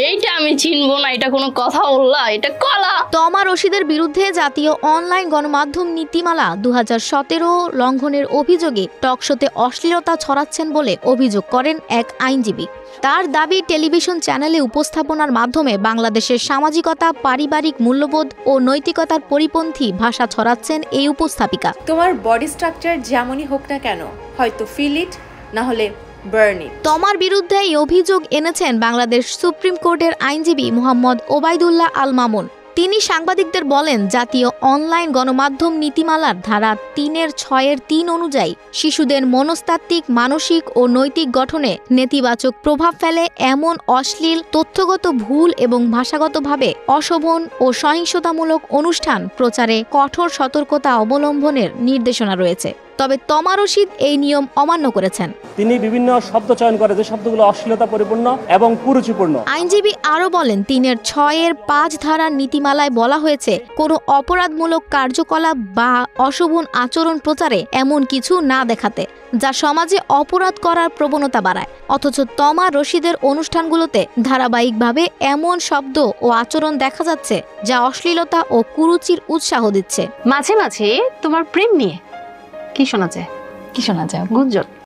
এইটা আমি চিনবো না, এটা কোনো কথা বললা? এটা কলা। তমা রশিদের বিরুদ্ধে জাতীয় অনলাইন গণমাধ্যম নীতিমালা 2017 লঙ্ঘনের অভিযোগে টকশোতে অশ্লীলতা ছড়াচ্ছেন বলে অভিযোগ করেন এক আইনজীবী। তার দাবি, টেলিভিশন চ্যানেলে উপস্থাপনার মাধ্যমে বাংলাদেশের সামাজিকতা, পারিবারিক মূল্যবোধ ও নৈতিকতার পরিপন্থী ভাষা ছড়াচ্ছেন এই উপস্থাপিকা। তোমার বডি স্ট্রাকচার যেমনই হোক না কেন, হয়তো ফিল ইট, না হলে বার্ন ইট। তমার বিরুদ্ধে এই অভিযোগ এনেছেন বাংলাদেশ সুপ্রিম কোর্টের আইনজীবী মোহাম্মদ ওবায়দুল্লাহ আল মামুন। তিনি সাংবাদিকদের বলেন, জাতীয় অনলাইন গণমাধ্যম নীতিমালার ধারা 3(6)(3) অনুযায়ী শিশুদের মনস্তাত্ত্বিক, মানসিক ও নৈতিক গঠনে নেতিবাচক প্রভাব ফেলে এমন অশ্লীল, তথ্যগত ভুল এবং ভাষাগতভাবে অশোভন ও সহিংসতামূলক অনুষ্ঠান প্রচারে কঠোর সতর্কতা অবলম্বনের নির্দেশনা রয়েছে। তবে তমা রশিদ এই নিয়ম অমান্য করেছেন। তিনি বিভিন্ন শব্দ চয়ন করে যে শব্দগুলো অশ্লীলতা পরিপূর্ণ এবং কুরুচিপূর্ণ। আইনজীবী আরও বলেন, 3(6)(5) ধারার নীতিমালায় বলা হয়েছে, কোনো অপরাধমূলক কার্যকলাপ বা অশোভন আচরণ প্রচারে এমন কিছু না দেখাতে, যা সমাজে অপরাধ করার প্রবণতা বাড়ায়। অথচ তমা রশিদের অনুষ্ঠানগুলোতে ধারাবাহিকভাবে এমন শব্দ ও আচরণ দেখা যাচ্ছে, যা অশ্লীলতা ও কুরুচির উৎসাহ দিচ্ছে। মাঝে মাঝে তোমার প্রেম নিয়ে কি শোনা যায়? কি শোনা যায়? গুঞ্জন।